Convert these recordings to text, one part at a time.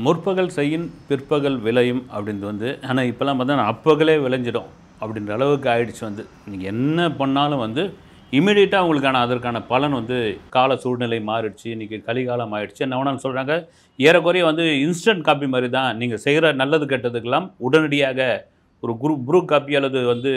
முற்பகல் செய்யின் பிற்பகல் விளையும் அப்படின்றது வந்து ஆனால் இப்போல்லாம் பார்த்தா அப்பகலே விளைஞ்சிடும் அப்படின்ற அளவுக்கு ஆயிடுச்சு. வந்து நீங்கள் என்ன பண்ணாலும் வந்து இமீடியட்டாக உங்களுக்கான அதற்கான பலன் வந்து கால சூழ்நிலை மாறிடுச்சு. இன்றைக்கி கலிகாலம் ஆயிடுச்சு. என்ன வேணாலும் சொல்கிறாங்க, ஏறக்குறைய வந்து இன்ஸ்டன்ட் காப்பி மாதிரி தான். நீங்கள் செய்கிற நல்லது கெட்டதுக்கெல்லாம் உடனடியாக ஒரு ப்ரூ காப்பி அல்லது வந்து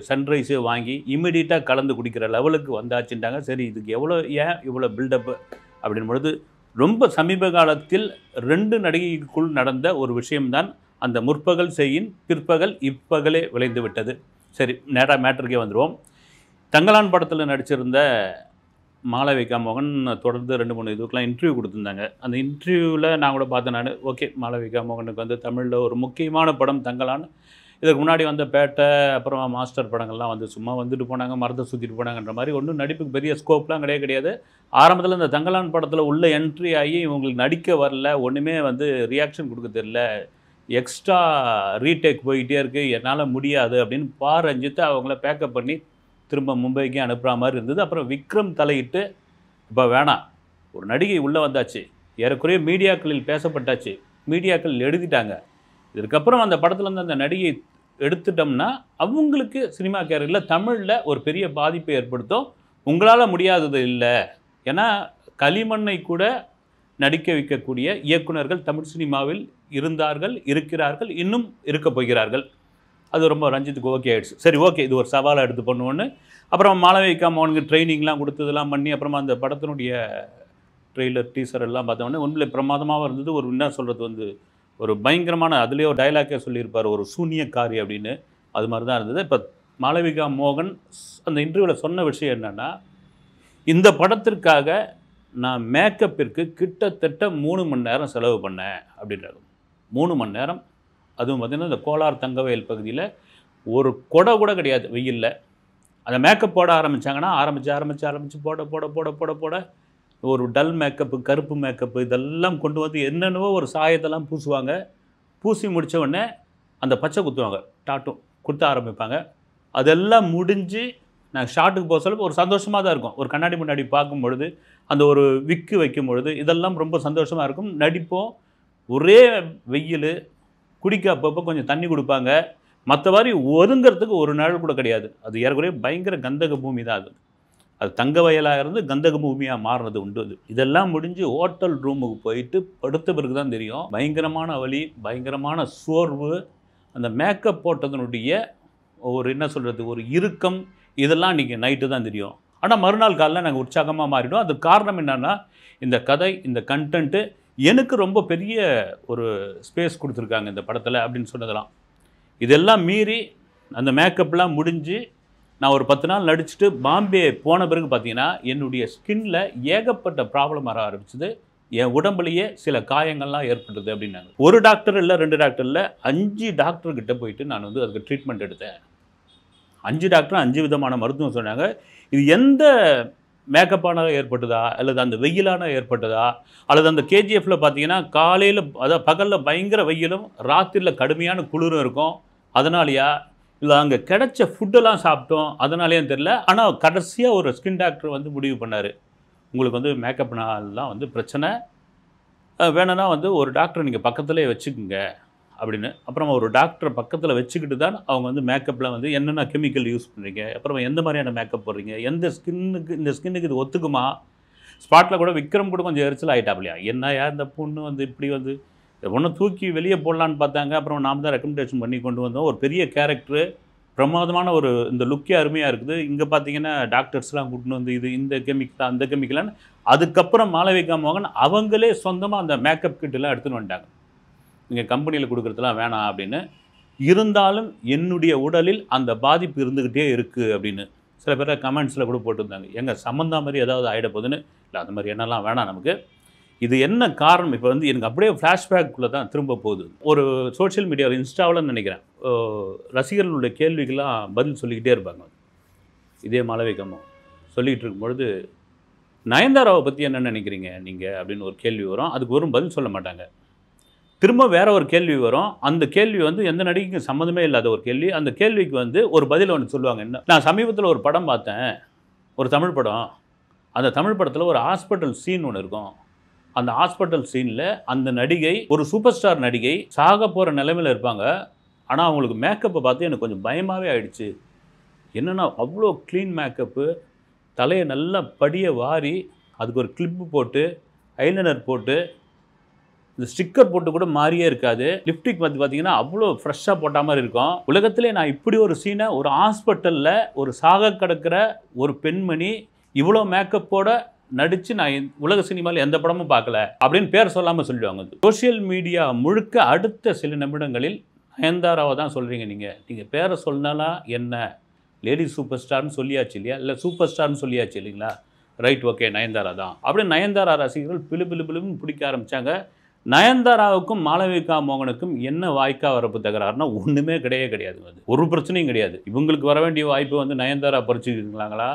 சன்ரைஸே வாங்கி இமீடியட்டாக கலந்து குடிக்கிற லெவலுக்கு வந்தாச்சுட்டாங்க. சரி, இதுக்கு ஏன் இவ்வளோ பில்டப்பு அப்படின் பொழுது ரொம்ப சமீப காலத்தில் 2 நடிகைக்குள் நடந்த ஒரு விஷயம்தான் அந்த முற்பகல் செய்யின் பிற்பகல் இப்பகலே விளைந்து விட்டது. சரி, நேராக மேட்டருக்கே வந்துடுவோம். தங்கலான் படத்தில் நடிச்சிருந்த மாளவிகா மோகன் தொடர்ந்து 2-3 இதுக்கெலாம் இன்டர்வியூ கொடுத்துருந்தாங்க. அந்த இன்டர்வியூவில் நான் கூட பார்த்தேன். நான் ஓகே, மாளவிகா மோகனுக்கு வந்து தமிழில் ஒரு முக்கியமான படம் தங்கலான். இதுக்கு முன்னாடி வந்த பேட்டை, அப்புறம் மாஸ்டர் படங்கள்லாம் வந்து சும்மா வந்துட்டு போனாங்க, மரத்தை சுற்றிட்டு போனாங்கன்ற மாதிரி ஒன்றும் நடிப்புக்கு பெரிய ஸ்கோப்லாம் கிடையாது. ஆரம்பத்தில் இந்த தங்கலான் படத்தில் உள்ள என்ட்ரி ஆகி இவங்களுக்கு நடிக்க வரல, ஒன்றுமே வந்து ரியாக்ஷன் கொடுக்க தெரியல, எக்ஸ்ட்ரா ரீடேக் போய்கிட்டே இருக்குது, என்னால் முடியாது அப்படின்னு ரஞ்சித்து அவங்கள பேக்கப் பண்ணி திரும்ப மும்பைக்கு அனுப்புகிற மாதிரி இருந்தது. அப்புறம் விக்ரம் தலையிட்டு இப்போ வேணாம், ஒரு நடிகை உள்ளே வந்தாச்சு, ஏறக்குறைய மீடியாக்களில் பேசப்பட்டாச்சு, மீடியாக்கள் எழுதிட்டாங்க, இதுக்கப்புறம் அந்த படத்துலேருந்து அந்த நடிகை எடுத்துட்டோம்னா அவங்களுக்கு சினிமா கேரியரில் தமிழில் ஒரு பெரிய பாதிப்பை ஏற்படுத்தும், உங்களால் முடியாதது இல்லை. ஏன்னா களிமண்ணை கூட நடிக்க வைக்கக்கூடிய இயக்குநர்கள் தமிழ் சினிமாவில் இருந்தார்கள், இருக்கிறார்கள், இன்னும் இருக்க போகிறார்கள். அது ரொம்ப ரஞ்சித்துக்கு ஓகே ஆகிடுச்சு. சரி, ஓகே, இது ஒரு சவாலை எடுத்து பண்ணுவோன்னு அப்புறம் மாளவிகா மோகனுக்கு ட்ரைனிங்லாம் கொடுத்ததெல்லாம் பண்ணி அப்புறமா அந்த படத்தினுடைய ட்ரெய்லர் டீசர் எல்லாம் பார்த்தோன்னே உண்மையிலே பிரமாதமாக இருந்தது. ஒரு என்ன சொல்கிறது, வந்து ஒரு பயங்கரமான, அதுலேயே ஒரு டைலாக்கே சொல்லியிருப்பார், ஒரு சூனியக்காரி அப்படின்னு. அது மாதிரி தான் இருந்தது. இப்போ மாளவிகா மோகன் அந்த இன்டர்வியூவில் சொன்ன விஷயம் என்னென்னா, இந்த படத்திற்காக நான் மேக்கப்பிற்கு கிட்டத்தட்ட 3 மணி நேரம் செலவு பண்ணேன் அப்படின்றாங்க. 3 மணி நேரம். அதுவும் பார்த்திங்கன்னா இந்த கோலார் தங்கவயல் பகுதியில் ஒரு கொடை கூட கிடையாது வெயிலில். அந்த மேக்கப் போட ஆரம்பித்தாங்கன்னா ஆரம்பித்து போட ஒரு டல் மேக்கப்பு, கருப்பு மேக்கப்பு இதெல்லாம் கொண்டு வந்து என்னென்னவோ ஒரு சாயத்தெல்லாம் பூசுவாங்க. பூசி முடித்த உடனே அந்த பச்சை குத்துவாங்க, டாட்டும் குத்த ஆரம்பிப்பாங்க. அதெல்லாம் முடிஞ்சு நாங்கள் ஷாட்டுக்கு போக சொல்ல ஒரு சந்தோஷமாக தான் இருக்கும். ஒரு கண்ணாடி முன்னாடி பார்க்கும் பொழுது, அந்த ஒரு விக்கு வைக்கும் பொழுது இதெல்லாம் ரொம்ப சந்தோஷமாக இருக்கும். நடிப்போம், ஒரே வெயில், குடிக்க அப்பப்போ கொஞ்சம் தண்ணி கொடுப்பாங்க, மற்ற மாதிரி ஒதுங்கிறதுக்கு ஒரு நாள் கூட கிடையாது. அது ஏறக்குறைய பயங்கர கந்தக பூமி தான் அது. அது தங்க வயலாக இருந்து கந்தக பூமியாக மாறுறது உண்டு. அது இதெல்லாம் முடிஞ்சு ஹோட்டல் ரூமுக்கு போயிட்டு படுத்த பிறகு தான் தெரியும் பயங்கரமான வலி, பயங்கரமான சோர்வு, அந்த மேக்கப் போட்டதனுடைய ஒரு என்ன சொல்கிறது, ஒரு இறுக்கம், இதெல்லாம் இன்றைக்கி நைட்டு தான் தெரியும். ஆனால் மறுநாள் காலையில் நாங்கள் உற்சாகமாக மாறிடும். அது காரணம் என்னென்னா, இந்த கதை, இந்த கண்டென்ட்டு எனக்கு ரொம்ப பெரிய ஒரு ஸ்பேஸ் கொடுத்துருக்காங்க இந்த படத்தில் அப்படின்னு சொன்னதெல்லாம். இதெல்லாம் மீறி அந்த மேக்கப்லாம் முடிஞ்சு நான் ஒரு 10 நாள் நடிச்சுட்டு பாம்பே போன பிறகு பார்த்தீங்கன்னா என்னுடைய ஸ்கின்னில் ஏகப்பட்ட ப்ராப்ளம் வர ஆரம்பிச்சுது. என் உடம்புலையே சில காயங்கள்லாம் ஏற்பட்டது அப்படின்னாங்க. ஒரு டாக்டர் இல்லை, 2 டாக்டர் இல்லை, 5 டாக்டர்கிட்ட போயிட்டு நான் வந்து அதுக்கு ட்ரீட்மெண்ட் எடுத்தேன். 5 டாக்டர் 5 விதமான மருத்துவம் சொன்னாங்க. இது எந்த மேக்கப்பானால் ஏற்பட்டதா, அல்லது அந்த வெயிலான ஏற்பட்டதா, அல்லது அந்த கேஜிஎஃப்பில் பார்த்தீங்கன்னா காலையில், அதாவது பகலில் பயங்கர வெயிலும் ராத்திரியில் கடுமையான குளிரும் இருக்கும், அதனாலையா, இல்லை அங்கே கிடைச்ச ஃபுட்டெல்லாம் சாப்பிட்டோம் அதனாலேயும் தெரில. ஆனால் கடைசியாக ஒரு ஸ்கின் டாக்டர் வந்து முடிவு பண்ணார், உங்களுக்கு வந்து மேக்கப்னாலாம் வந்து பிரச்சனை, வேணும்னா வந்து ஒரு டாக்டர் நீங்கள் பக்கத்துலேயே வச்சுக்கோங்க அப்படின்னு. அப்புறம் ஒரு டாக்டரை பக்கத்தில் வச்சுக்கிட்டு தான் அவங்க வந்து மேக்கப்பில் வந்து என்னென்ன கெமிக்கல் யூஸ் பண்ணுறீங்க, அப்புறம் எந்த மாதிரியான மேக்கப் போடுறீங்க, எந்த ஸ்கின்னுக்கு, இந்த ஸ்கின்னுக்கு இது ஒத்துக்குமா. ஸ்பாட்டில் கூட விக்ரம் கூட கொஞ்சம் எரிச்சல் ஆகிட்டாப்லையா, என்னையா இந்த பொண்ணு வந்து இப்படி வந்து ஒன்றும் தூக்கி வெளியே போடலான்னு பார்த்தாங்க. அப்புறம் நாம் தான் ரெக்கமெண்டேஷன் பண்ணி கொண்டு வந்தோம். ஒரு பெரிய கேரக்டரு, பிரமாதமான ஒரு இந்த லுக்கே அருமையாக இருக்குது. இங்கே பார்த்தீங்கன்னா டாக்டர்ஸ்லாம் கூட்டின்னு வந்து இது இந்த கெமிக்கல் அந்த கெமிக்கலான்னு. அதுக்கப்புறம் மாளவிகா மோகன் அவங்களே சொந்தமாக அந்த மேக்கப் கிட்டெல்லாம் எடுத்துன்னு வந்துட்டாங்க. நீங்கள் கம்பெனியில் கொடுக்குறதுலாம் வேணாம் அப்படின்னு. இருந்தாலும் என்னுடைய உடலில் அந்த பாதிப்பு இருந்துக்கிட்டே இருக்குது அப்படின்னு சில பேர் கமெண்ட்ஸில் கூட போட்டிருந்தாங்க. எங்கள் சம்மந்தா மாதிரி ஏதாவது ஆகிட போகுதுன்னு. இல்லை, அந்த மாதிரி என்னெல்லாம் வேணாம் நமக்கு. இது என்ன காரணம், இப்போ வந்து எனக்கு அப்படியே ஃப்ளாஷ்பேக்குள்ளே தான் திரும்ப போகுது. ஒரு சோஷியல் மீடியாவில், இன்ஸ்டாவில் நினைக்கிறேன், ரசிகர்களுடைய கேள்விக்கெல்லாம் பதில் சொல்லிக்கிட்டே இருப்பாங்க. இதே மாளவிகா சொல்லிகிட்டு இருக்கும்பொழுது, நயன்தாராவை பற்றி என்ன நினைக்கிறீங்க நீங்கள் அப்படின்னு ஒரு கேள்வி வரும். அதுக்கு வெறும் பதில் சொல்ல மாட்டாங்க. திரும்ப வேறு ஒரு கேள்வி வரும். அந்த கேள்வி வந்து எந்த நடிகைக்கும் சம்மந்தமே இல்லாத ஒரு கேள்வி. அந்த கேள்விக்கு வந்து ஒரு பதில் ஒன்று சொல்லுவாங்க. என்ன, நான் சமீபத்தில் ஒரு படம் பார்த்தேன், ஒரு தமிழ் படம். அந்த தமிழ் படத்தில் ஒரு ஹாஸ்பிட்டல் சீன் ஒன்று இருக்கும். அந்த ஹாஸ்பிட்டல் சீனில் அந்த நடிகை ஒரு சூப்பர் ஸ்டார் நடிகை சாக போகிற நிலைமையில் இருப்பாங்க. ஆனால் அவங்களுக்கு மேக்கப்பை பார்த்து எனக்கு கொஞ்சம் பயமாகவே ஆயிடுச்சு. என்னென்னா அவ்வளோ க்ளீன் மேக்கப்பு, தலையை நல்லா படிய வாரி அதுக்கு ஒரு கிளிப்பு போட்டு ஐலைனர் போட்டு இந்த ஸ்டிக்கர் போட்டு கூட மாறியே இருக்காது. லிப்டிக் வந்து பார்த்தீங்கன்னா அவ்வளோ ஃப்ரெஷ்ஷாக போட்ட மாதிரி இருக்கும். உலகத்திலே நான் இப்படி ஒரு சீனை ஒரு ஹாஸ்பிட்டலில் ஒரு சாக கிடக்கிற ஒரு பெண்மணி இவ்வளோ மேக்கப்போட நடித்து நான் உலக சினிமாவில் எந்த படமும் பார்க்கல அப்படின்னு பேர் சொல்லாமல் சொல்லிடுவாங்க. சோஷியல் மீடியா முழுக்க அடுத்த சில நிமிடங்களில் நயன்தாராவை தான் சொல்கிறீங்க. நீங்கள் பேரை சொன்னாலாம் என்ன, லேடி சூப்பர் ஸ்டார்னு சொல்லியாச்சு இல்லையா, இல்லை சூப்பர் ஸ்டார்னு சொல்லியாச்சு இல்லைங்களா, ரைட் ஓகே நயன்தாரா தான் அப்படின்னு நயன்தாரா ரசிகர்கள் பிலுன்னு பிடிக்க ஆரம்பித்தாங்க. நயன்தாராவுக்கும் மாளவிகா மோகனுக்கும் என்ன வாய்க்கா வரப்பு தகராறுனா ஒன்றுமே கிடையாது. அது ஒரு பிரச்சனையும் கிடையாது. இவங்களுக்கு வர வேண்டிய வாய்ப்பு வந்து நயன்தாரா பறிச்சுக்கிறாங்களா,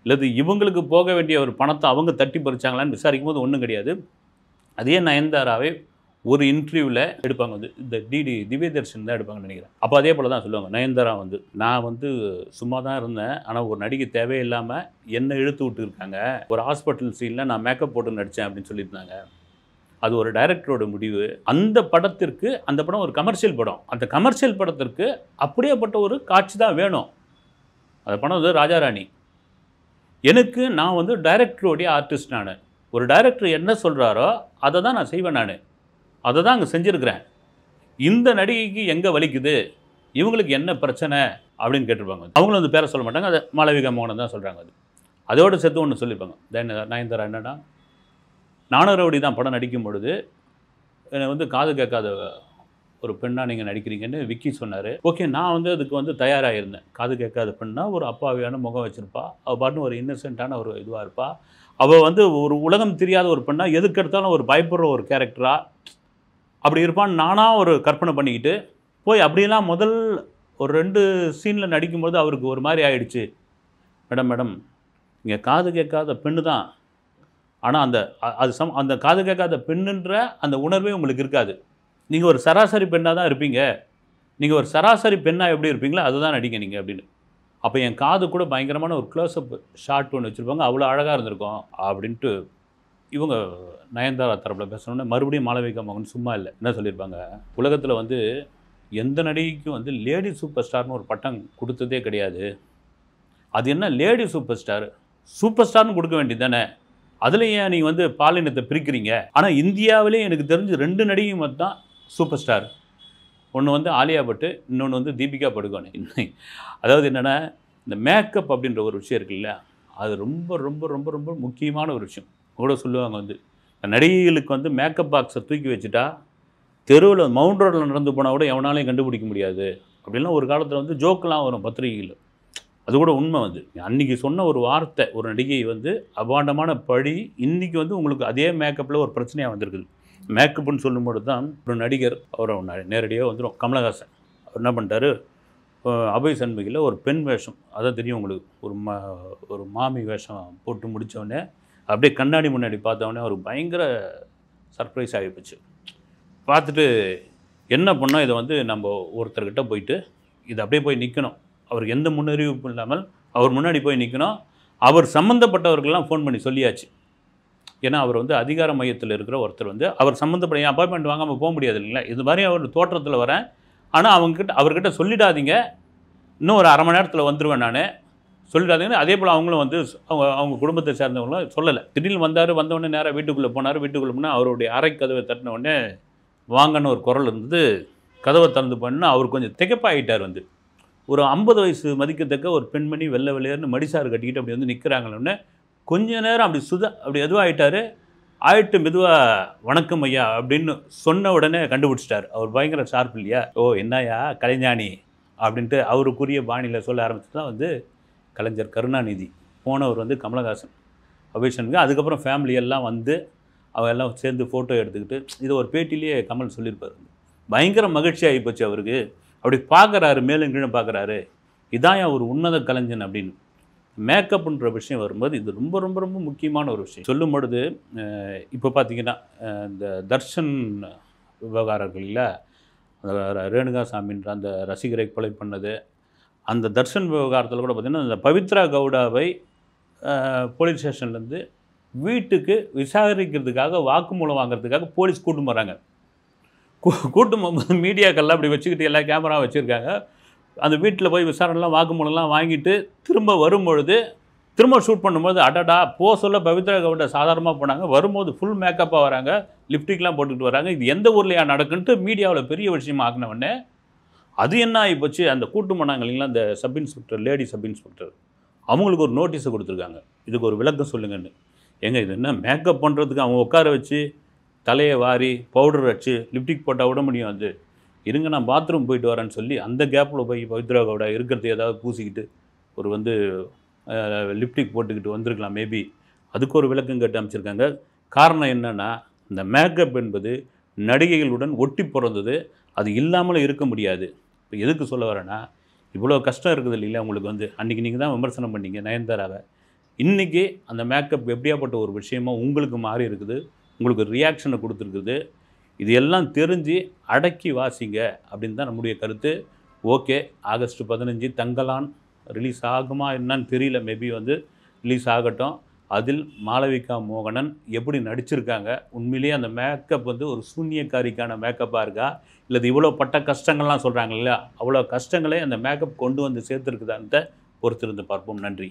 இல்லது இவங்களுக்கு போக வேண்டிய ஒரு பணத்தை அவங்க தட்டி பறிச்சாங்களான்னு விசாரிக்கும் போது ஒன்றும் கிடையாது. அதே நயன்தாராவை ஒரு இன்டர்வியூவில் எடுப்பாங்க, வந்து இந்த திவ்யதர்ஷன் தான் எடுப்பாங்கன்னு நினைக்கிறேன். அப்போ அதே போல் தான் சொல்லுவாங்க, நயன்தாரா வந்து நான் வந்து சும்மா தான் இருந்தேன், ஆனால் ஒரு நடிகை தேவையில்லாமல் என்னை இழுத்து விட்டு இருக்காங்க, ஒரு ஹாஸ்பிட்டல் சீனில் நான் மேக்கப் போட்டு நடித்தேன் அப்படின்னு சொல்லியிருந்தாங்க. அது ஒரு டைரக்டரோட முடிவு. அந்த படத்திற்கு, அந்த படம் ஒரு கமர்ஷியல் படம், அந்த கமர்ஷியல் படத்திற்கு அப்படியேப்பட்ட ஒரு காட்சி தான் வேணும். அந்த படம் வந்து ராஜாராணி. எனக்கு நான் வந்து டைரக்டரோடைய ஆர்டிஸ்ட். நான் ஒரு டைரக்டர் என்ன சொல்கிறாரோ அதை தான் நான் செய்வேன். நான் அதை தான் அங்கே செஞ்சுருக்கிறேன். இந்த நடிகைக்கு எங்கே வலிக்குது, இவங்களுக்கு என்ன பிரச்சனை அப்படின்னு கேட்டிருப்பாங்க. அவங்களும் வந்து பேரை சொல்ல மாட்டாங்க, அதை மாளவிகா மோகன் தான் சொல்கிறாங்க. அதோடு சேர்த்து ஒன்று சொல்லியிருப்பாங்க, நயன்தாரா என்னென்னா, நானும் ரவுடி தான் படம் நடிக்கும் பொழுது என்னை வந்து காது கேட்காத ஒரு பெண்ணாக நீங்கள் நடிக்கிறீங்கன்னு விக்கி சொன்னார். ஓகே, நான் வந்து அதுக்கு வந்து தயாராக இருந்தேன். காது கேட்காத பெண்ணா ஒரு அப்பாவியான முகம் வச்சுருப்பா, அவள் பாட்டுன்னு ஒரு இன்னசென்ட்டான ஒரு இதுவாக இருப்பா, அவள் வந்து ஒரு உலகம் தெரியாத ஒரு பெண்ணா, எதுக்கு எடுத்தாலும் ஒரு பயப்படுற ஒரு கேரக்டராக அப்படி இருப்பான்னு நானாக ஒரு கற்பனை பண்ணிக்கிட்டு போய் அப்படிலாம் முதல் ஒரு 2 சீனில் நடிக்கும்போது அவருக்கு ஒரு மாதிரி ஆயிடுச்சு. மேடம் நீங்கள் காது கேட்காத பெண்ணு தான், ஆனால் அந்த காது கேட்காத பெண்ணுன்ற அந்த உணர்வே உங்களுக்கு இருக்காது. நீங்கள் ஒரு சராசரி பெண்ணாக தான் இருப்பீங்க. நீங்கள் ஒரு சராசரி பெண்ணாக எப்படி இருப்பீங்களோ அதுதான் நடிங்க நீங்கள் அப்படின்னு. அப்போ என் காது கூட பயங்கரமான ஒரு க்ளோஸ்அப் ஷாட் ஒன்று வச்சுருப்பாங்க, அவ்வளோ அழகாக இருந்திருக்கும் அப்படின்ட்டு இவங்க நயன்தாரா தரப்பில் பேசணுன்னே மறுபடியும் மாளவிகா மோகன் சும்மா இல்லை, என்ன சொல்லியிருப்பாங்க, உலகத்தில் வந்து எந்த நடிகைக்கும் வந்து லேடி சூப்பர் ஸ்டார்னு ஒரு பட்டம் கொடுத்ததே கிடையாது. அது என்ன லேடி சூப்பர் ஸ்டார்னு கொடுக்க வேண்டியது தானே, அதில் ஏன் நீங்கள் வந்து பாலினத்தை பிரிக்கிறீங்க? ஆனால் இந்தியாவிலே எனக்கு தெரிஞ்சு 2 நடிகை மட்டும் தான் சூப்பர் ஸ்டார். ஒன்று வந்து ஆலியா பட்டு, இன்னொன்று வந்து தீபிகா படுகோனே. அதாவது என்னென்னா, இந்த மேக்கப் அப்படின்ற ஒரு விஷயம் இருக்குல்ல, அது ரொம்ப ரொம்ப ரொம்ப ரொம்ப முக்கியமான ஒரு விஷயம். கூட சொல்லுவாங்க வந்து, நடிகைகளுக்கு வந்து மேக்கப் பாக்ஸை தூக்கி வச்சுட்டா தெருவில் மவுண்ட் ரோடில் நடந்து போனால் கூட எவனாலையும் கண்டுபிடிக்க முடியாது அப்படின்லாம் ஒரு காலத்தில் வந்து ஜோக்கெலாம் வரும் பத்திரிகையில். அது கூட உண்மை வந்து. அன்றைக்கி சொன்ன ஒரு வார்த்தை ஒரு நடிகை வந்து அபாண்டமான பழி இன்றைக்கி வந்து உங்களுக்கு அதே மேக்கப்பில் ஒரு பிரச்சனையாக வந்திருக்குது. மேக்கப்புன்னு சொல்லும்போது தான் ஒரு நடிகர் அவரை நேரடியாக வந்துடும், கமலஹாசன். அவர் என்ன பண்ணிட்டாரு, அபய் சண்முகியில் ஒரு பெண் வேஷம், அதான் தெரியும் உங்களுக்கு, ஒரு மாமி வேஷம் போட்டு முடித்தவொடனே அப்படியே கண்ணாடி முன்னாடி பார்த்தவொடனே அவர் பயங்கர சர்ப்ரைஸ் ஆகிப்போச்சு. பார்த்துட்டு என்ன பண்ணோம், இதை வந்து நம்ம ஒருத்தர்கிட்ட போயிட்டு இது அப்படியே போய் நிற்கணும், அவருக்கு எந்த முன்னறிவிப்பும் இல்லாமல் அவர் முன்னாடி போய் நிற்கணும். அவர் சம்மந்தப்பட்டவர்கள்லாம் ஃபோன் பண்ணி சொல்லியாச்சு. ஏன்னா அவர் வந்து அதிகார மையத்தில் இருக்கிற ஒருத்தர் வந்து அவர் சம்மந்தப்பட்ட என் அப்பாயின்மெண்ட் வாங்காமல் போக முடியாது இல்லைங்களா, இது மாதிரி அவர் தோற்றத்தில் வரேன், ஆனால் அவர்கிட்ட சொல்லிடாதீங்க, இன்னும் ஒரு அரை மணி நேரத்தில் வந்துடுவேன் நான், சொல்லிடாதீங்கன்னு. அதே போல் அவங்களும் வந்து அவங்க குடும்பத்தை சேர்ந்தவங்களும் சொல்லலை. திடீர்னு வந்தவுடனே நேராக வீட்டுக்குள்ளே போனால் அவருடைய அறை கதவை தட்டின உடனே வாங்கன்னு ஒரு குரல் இருந்தது. கதவை திறந்து பண்ணால் அவர் கொஞ்சம் திகைப்பாகிட்டார். வந்து ஒரு 50 வயசு மதிக்கத்தக்க ஒரு பெண்மணி வெள்ளை வெள்ளையர்னு மடிசாறு கட்டிக்கிட்டு அப்படி வந்து நிற்கிறாங்களே, கொஞ்ச நேரம் அப்படி எதுவாகிட்டார். ஆயிட்டு மெதுவாக வணக்கம் ஐயா அப்படின்னு சொன்ன உடனே கண்டுபிடிச்சிட்டார். அவர் பயங்கர ஷார்ப் இல்லையா, ஓ என்னையா கலைஞானி அப்படின்ட்டு அவருக்குரிய பாணியில் சொல்ல ஆரம்பிச்சு தான் வந்து கலைஞர் கருணாநிதி போனவர் வந்து கமலஹாசன் அபய் சண்முகி. அதுக்கப்புறம் ஃபேமிலியெல்லாம் வந்து எல்லாம் சேர்ந்து ஃபோட்டோ எடுத்துக்கிட்டு இது ஒரு பேட்டிலேயே கமல் சொல்லியிருப்பார். பயங்கர மகிழ்ச்சி ஆகிப்போச்சு அவருக்கு. அப்படி பார்க்குறாரு, மேலும் கீழே பார்க்குறாரு, இதான் ஒரு உன்னத கலைஞன் அப்படின்னு. மேக்கப்புன்ற விஷயம் வரும்போது இது ரொம்ப ரொம்ப ரொம்ப முக்கியமான ஒரு விஷயம். சொல்லும் பொழுது இப்போ பார்த்தீங்கன்னா இந்த தர்ஷன் விவகாரங்களில் ரேணுகா சாமின்ற அந்த ரசிகரை கொலை பண்ணது, அந்த தர்ஷன் விவகாரத்தில் கூட பார்த்திங்கன்னா அந்த பவித்ரா கவுடாவை போலீஸ் ஸ்டேஷன்லேருந்து வீட்டுக்கு விசாரிக்கிறதுக்காக வாக்குமூலம் வாங்குறதுக்காக போலீஸ் கூட்டின்னு போகிறாங்க. கூட்டின்னு போகும்போது மீடியாக்கள்லாம் அப்படி வச்சுக்கிட்டு எல்லா கேமரா வச்சுருக்காங்க. அந்த வீட்டில் போய் விசாரணைலாம் வாக்குமூலம்லாம் வாங்கிட்டு திரும்ப வரும்பொழுது திரும்ப ஷூட் பண்ணும்போது அடடா சொல்ல பவித்ரா கவுண்டா சாதாரணமாக போனாங்க, வரும்போது ஃபுல் மேக்கப்பாக வராங்க, லிப்டிக்லாம் போட்டுக்கிட்டு வராங்க. இது எந்த ஊர்லையா நடக்குன்ட்டு மீடியாவில் பெரிய விஷயமா ஆக்கினவொடனே அது என்ன ஆகிப்போச்சு, அந்த கூட்டு போனாங்க இல்லைங்களா அந்த sub inspector, lady sub inspector, அவங்களுக்கு ஒரு நோட்டீஸை கொடுத்துருக்காங்க. இதுக்கு ஒரு விளக்கம் சொல்லுங்கன்னு. ஏங்க இது என்ன மேக்கப் பண்ணுறதுக்கு அவங்க உட்கார வச்சு தலையை வாரி பவுடர் வச்சு லிப்டிக் போட்டால் விட முடியும். அது இருங்க நான் பாத்ரூம் போயிட்டு வரேன்னு சொல்லி அந்த கேப்பில் போய் பவித்ரா கவுடா இருக்கிறது ஏதாவது பூசிக்கிட்டு ஒரு லிப்டிக் போட்டுக்கிட்டு வந்திருக்கலாம் மேபி. அதுக்கு ஒரு விளக்கம் கேட்டு அமைச்சிருக்காங்க. காரணம் என்னென்னா இந்த மேக்கப் என்பது நடிகைகளுடன் ஒட்டி பிறந்தது, அது இல்லாமலும் இருக்க முடியாது. இப்போ எதுக்கு சொல்ல வரேன்னா, இவ்வளோ கஷ்டம் இருக்குது இல்லைங்களா உங்களுக்கு அன்றைக்கி நீங்கள் தான் விமர்சனம் பண்ணீங்க நயன்தாராவை. இன்றைக்கி அந்த மேக்கப் எப்படியாப்பட்ட ஒரு விஷயமா உங்களுக்கு மாறி இருக்குது, உங்களுக்கு ரியாக்ஷனை கொடுத்துருக்குது. இது எல்லாம் தெரிஞ்சு அடக்கி வாசிங்க அப்படின்னு தான் நம்முடைய கருத்து. ஓகே, ஆகஸ்ட் 15 தங்கலான் ரிலீஸ் ஆகுமா என்னன்னு தெரியல, மேபி ரிலீஸ் ஆகட்டும். அதில் மாளவிகா மோகனன் எப்படி நடிச்சிருக்காங்க, உண்மையிலேயே அந்த மேக்கப் ஒரு சூன்யக்காரிக்கான மேக்கப்பாக இருக்கா, இல்லை இவ்வளோ பட்ட கஷ்டங்கள்லாம் சொல்கிறாங்க இல்லையா, அவ்வளோ கஷ்டங்களே அந்த மேக்கப் கொண்டு சேர்த்துருக்குதான்னு பொறுத்திருந்து பார்ப்போம். நன்றி.